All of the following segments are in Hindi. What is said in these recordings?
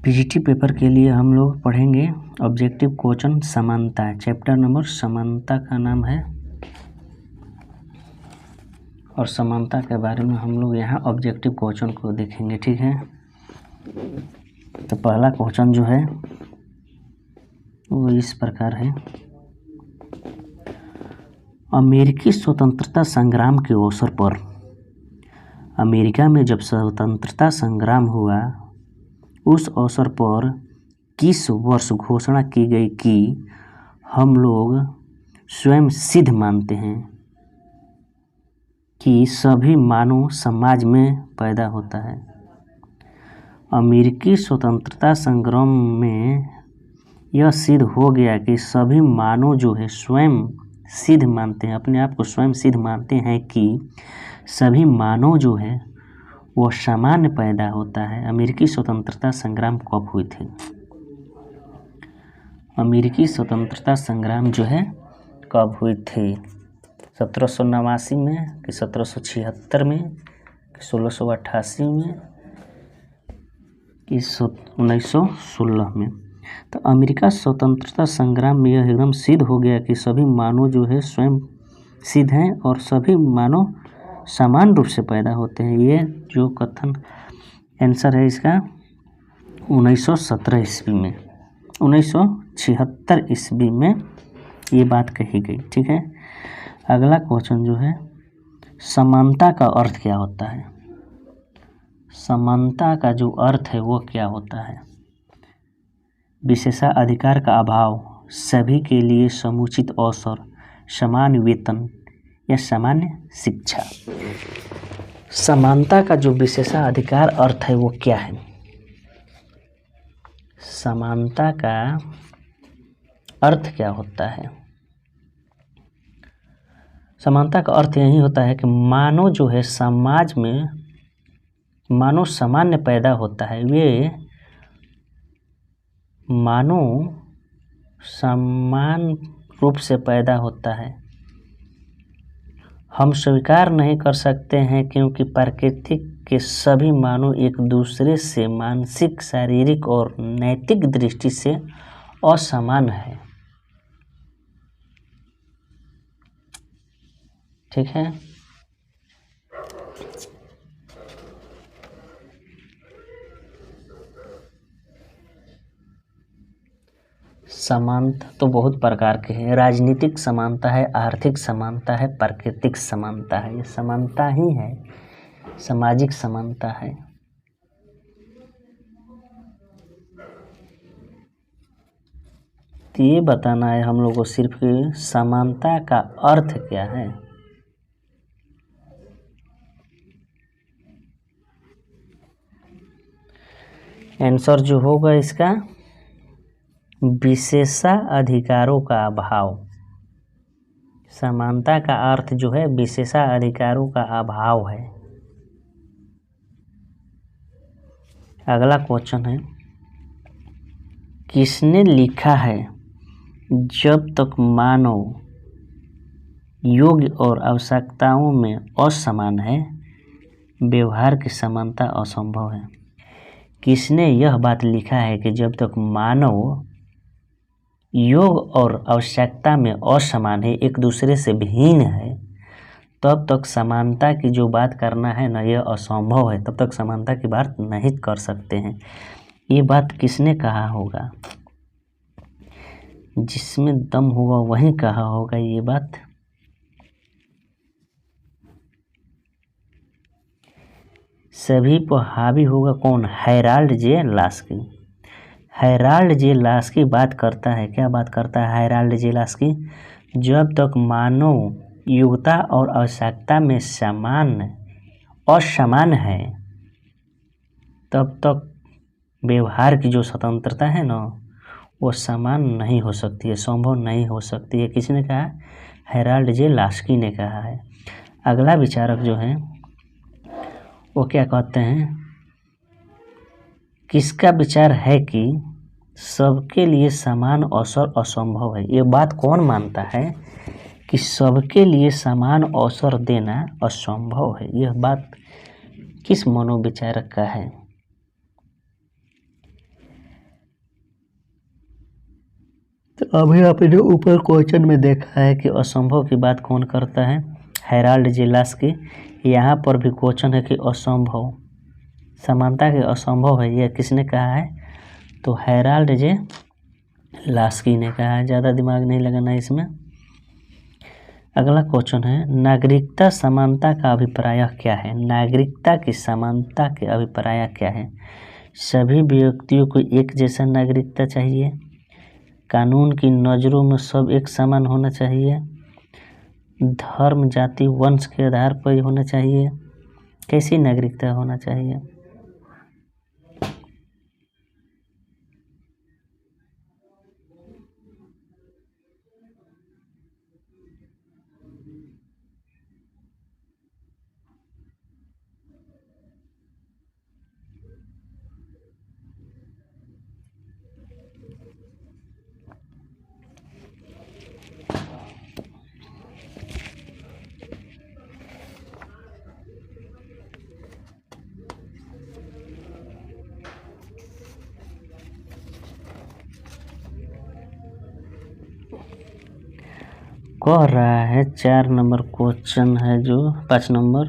पीजीटी पेपर के लिए हम लोग पढ़ेंगे ऑब्जेक्टिव क्वेश्चन समानता। चैप्टर नंबर समानता का नाम है और समानता के बारे में हम लोग यहाँ ऑब्जेक्टिव क्वेश्चन को देखेंगे। ठीक है, तो पहला क्वेश्चन जो है वो इस प्रकार है। अमेरिकी स्वतंत्रता संग्राम के अवसर पर अमेरिका में जब स्वतंत्रता संग्राम हुआ उस अवसर पर किस वर्ष घोषणा की गई कि हम लोग स्वयं सिद्ध मानते हैं कि सभी मानव समाज में पैदा होता है। अमेरिकी स्वतंत्रता संग्राम में यह सिद्ध हो गया कि सभी मानव जो है स्वयं सिद्ध मानते हैं, अपने आप को स्वयं सिद्ध मानते हैं कि सभी मानव जो है वो सामान्य पैदा होता है। अमेरिकी स्वतंत्रता संग्राम कब हुई थी? अमेरिकी स्वतंत्रता संग्राम जो है कब हुई थी? 1789 में कि 1776 में कि 1688 में कि 1916 में? तो अमेरिका स्वतंत्रता संग्राम में यह एकदम सिद्ध हो गया कि सभी मानव जो है स्वयं सिद्ध हैं और सभी मानव समान रूप से पैदा होते हैं। ये जो कथन आंसर है इसका 1917 ईस्वी में, 1976 ईस्वी में ये बात कही गई। ठीक है, अगला क्वेश्चन जो है समानता का अर्थ क्या होता है? समानता का जो अर्थ है वो क्या होता है? विशेषाधिकार का अभाव, सभी के लिए समुचित अवसर, समान वेतन या सामान्य शिक्षा। समानता का जो विशेषाधिकार अर्थ है वो क्या है? समानता का अर्थ क्या होता है? समानता का अर्थ यही होता है कि मानव जो है समाज में मानव सामान्य पैदा होता है, वे मानव समान रूप से पैदा होता है। हम स्वीकार नहीं कर सकते हैं क्योंकि प्रकृति के सभी मानव एक दूसरे से मानसिक, शारीरिक और नैतिक दृष्टि से असमान है। ठीक है, समानता तो बहुत प्रकार के हैं। राजनीतिक समानता है, आर्थिक समानता है, प्राकृतिक समानता है। ये समानता ही है, सामाजिक समानता है। तो ये बताना है हम लोगों को सिर्फ कि समानता का अर्थ क्या है। आंसर जो होगा इसका विशेषाधिकारों का अभाव। समानता का अर्थ जो है विशेषाधिकारों का अभाव है। अगला क्वेश्चन है, किसने लिखा है जब तक मानव योग्य और आवश्यकताओं में असमान है व्यवहार की समानता असंभव है? किसने यह बात लिखा है कि जब तक मानव योग और आवश्यकता में असमान है, एक दूसरे से भिन्न है, तब तक समानता की जो बात करना है ना यह असंभव है। तब तक समानता की बात नहीं कर सकते हैं। ये बात किसने कहा होगा? जिसमें दम होगा वही कहा होगा ये बात। सभी पर हावी होगा कौन? हैराल्ड जे लास्की। हैराल्ड जे लास्की बात करता है, क्या बात करता है हैराल्ड जे लास्की? जब तक मानव योग्यता और आवश्यकता में असमान है तब तक व्यवहार की जो स्वतंत्रता है ना वो समान नहीं हो सकती है, संभव नहीं हो सकती है। किसने कहा? हैराल्ड जे लास्की ने कहा है। अगला विचारक जो है वो क्या कहते हैं, किसका विचार है कि सबके लिए समान अवसर असंभव है? ये बात कौन मानता है कि सबके लिए समान अवसर देना असंभव है? यह बात किस मनोविचारक का है? तो अभी आपने ऊपर क्वेश्चन में देखा है कि असंभव की बात कौन करता है, हेराल्ड जे लास्की। यहाँ पर भी क्वेश्चन है कि असंभव, समानता के असंभव है, यह किसने कहा है, तो हेराल्ड जे लास्की ने कहा है। ज़्यादा दिमाग नहीं लगाना इसमें। अगला क्वेश्चन है, नागरिकता समानता का अभिप्राय क्या है। नागरिकता की समानता के अभिप्राय क्या है। सभी व्यक्तियों को एक जैसा नागरिकता चाहिए, कानून की नज़रों में सब एक समान होना चाहिए, धर्म जाति वंश के आधार पर होना चाहिए, कैसी नागरिकता होना चाहिए। कह रहा है 4 नंबर क्वेश्चन है जो 5 नंबर,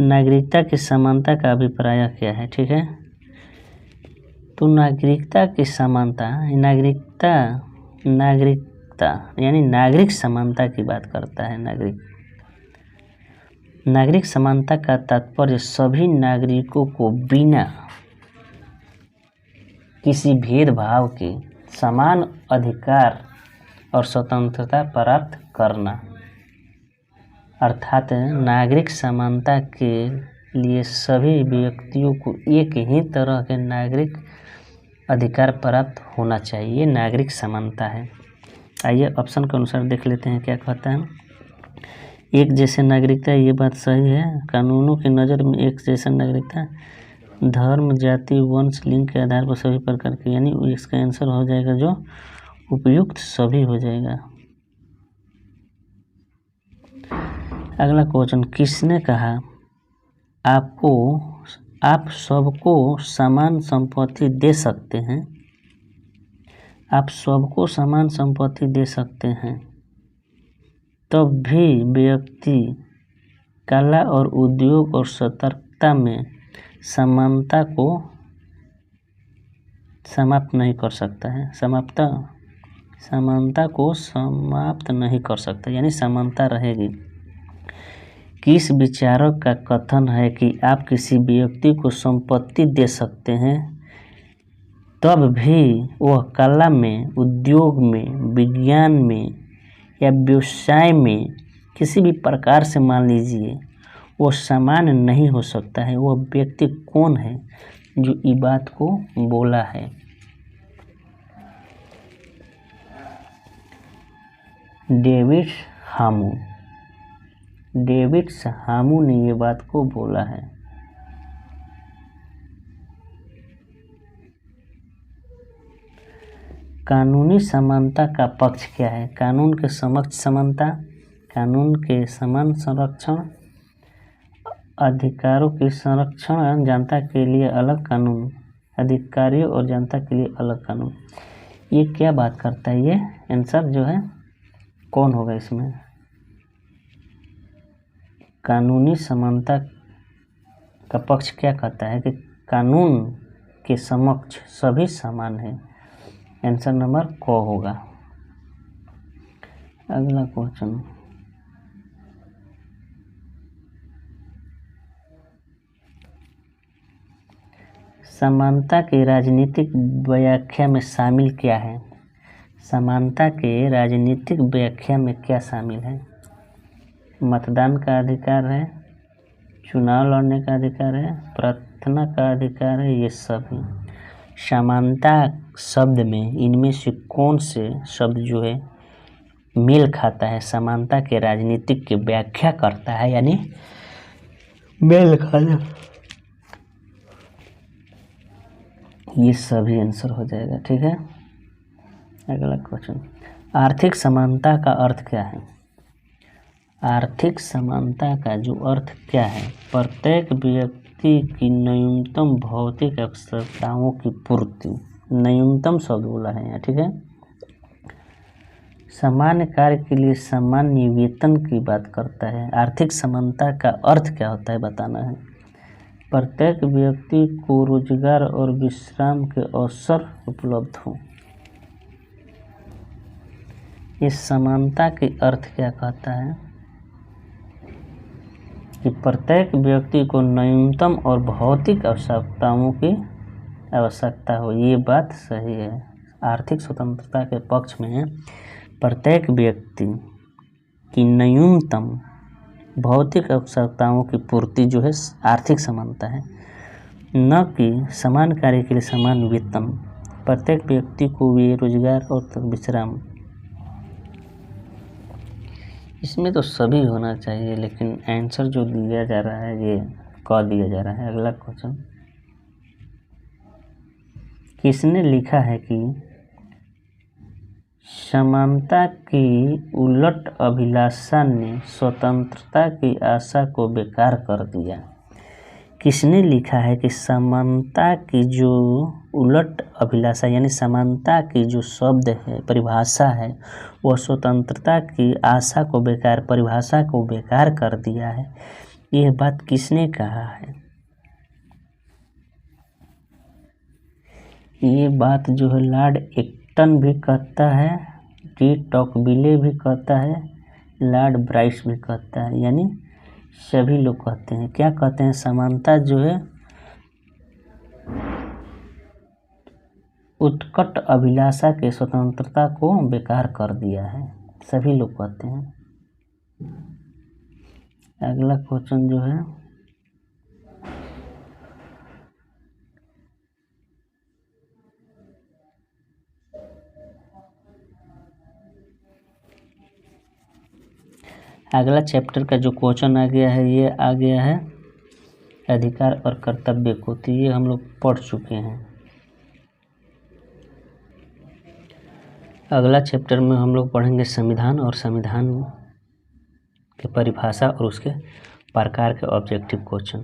नागरिकता की समानता का अभिप्राय क्या है। ठीक है, तो नागरिकता की समानता, नागरिकता यानी नागरिक समानता की बात करता है। नागरिक समानता का तात्पर्य सभी नागरिकों को बिना किसी भेदभाव के समान अधिकार और स्वतंत्रता प्राप्त करना, अर्थात नागरिक समानता के लिए सभी व्यक्तियों को एक ही तरह के नागरिक अधिकार प्राप्त होना चाहिए, नागरिक समानता है। आइए ऑप्शन के अनुसार देख लेते हैं क्या कहता है। एक जैसे नागरिकता, ये बात सही है, कानूनों की नज़र में एक जैसा नागरिकता, धर्म जाति वंश लिंग के आधार पर सभी प्रकार के, यानी इसका आंसर हो जाएगा जो उपयुक्त सभी हो जाएगा। अगला क्वेश्चन, किसने कहा आप सबको समान संपत्ति दे सकते हैं। आप सबको समान संपत्ति दे सकते हैं, तब भी व्यक्ति कला और उद्योग और सतर्कता में समानता को समाप्त नहीं कर सकता है। समानता को समाप्त नहीं कर सकता, यानी समानता रहेगी। किस विचारक का कथन है कि आप किसी व्यक्ति को संपत्ति दे सकते हैं, तब भी वह कला में, उद्योग में, विज्ञान में या व्यवसाय में किसी भी प्रकार से मान लीजिए वो समान नहीं हो सकता है। वह व्यक्ति कौन है जो ये बात को बोला है। डेविड हामू ने ये बात को बोला है। कानूनी समानता का पक्ष क्या है। कानून के समक्ष समानता, कानून के समान संरक्षण, अधिकारों के संरक्षण, जनता के लिए अलग कानून, अधिकारियों और जनता के लिए अलग कानून। ये क्या बात करता है, ये आंसर जो है कौन होगा इसमें। कानूनी समानता का पक्ष क्या कहता है कि कानून के समक्ष सभी समान हैं। आंसर नंबर क होगा। अगला क्वेश्चन, समानता की राजनीतिक व्याख्या में शामिल क्या है। समानता के राजनीतिक व्याख्या में क्या शामिल है। मतदान का अधिकार है, चुनाव लड़ने का अधिकार है, प्रार्थना का अधिकार है, ये सभी। समानता शब्द में इनमें से कौन से शब्द जो है मेल खाता है, समानता के राजनीतिक की व्याख्या करता है, यानी मेल खाता, ये सभी आंसर हो जाएगा। ठीक है, अगला क्वेश्चन, आर्थिक समानता का अर्थ क्या है। आर्थिक समानता का जो अर्थ क्या है, प्रत्येक व्यक्ति की न्यूनतम भौतिक आवश्यकताओं की पूर्ति, न्यूनतम शब्द बोला है यहाँ। ठीक है, सामान्य कार्य के लिए सामान्य वेतन की बात करता है। आर्थिक समानता का अर्थ क्या होता है बताना है। प्रत्येक व्यक्ति को रोजगार और विश्राम के अवसर उपलब्ध हों। इस समानता के अर्थ क्या कहता है कि प्रत्येक व्यक्ति को न्यूनतम और भौतिक आवश्यकताओं की आवश्यकता हो। ये बात सही है। आर्थिक स्वतंत्रता के पक्ष में प्रत्येक व्यक्ति की न्यूनतम भौतिक आवश्यकताओं की पूर्ति जो है आर्थिक समानता है, न कि समान कार्य के लिए समान वेतन। प्रत्येक व्यक्ति को वे रोजगार और विश्राम, इसमें तो सभी होना चाहिए, लेकिन आंसर जो दिया जा रहा है ये क दिया जा रहा है। अगला क्वेश्चन, किसने लिखा है कि समानता की उलट अभिलाषा ने स्वतंत्रता की आशा को बेकार कर दिया। किसने लिखा है कि समानता की जो उलट अभिलाषा यानी समानता की जो शब्द है, परिभाषा है, वह स्वतंत्रता की आशा को परिभाषा को बेकार कर दिया है। यह बात किसने कहा है? ये बात जो है लॉर्ड एक्टन भी कहता है, डी टॉकविले भी कहता है, लॉर्ड ब्राइस भी कहता है, यानी सभी लोग कहते हैं। क्या कहते हैं? समानता जो है उत्कट अभिलाषा के स्वतंत्रता को बेकार कर दिया है, सभी लोग कहते हैं। अगला क्वेश्चन जो है, अगला चैप्टर का जो क्वेश्चन आ गया है ये आ गया है अधिकार और कर्तव्य को, तो ये हम लोग पढ़ चुके हैं। अगला चैप्टर में हम लोग पढ़ेंगे संविधान और संविधान की परिभाषा और उसके प्रकार के ऑब्जेक्टिव क्वेश्चन।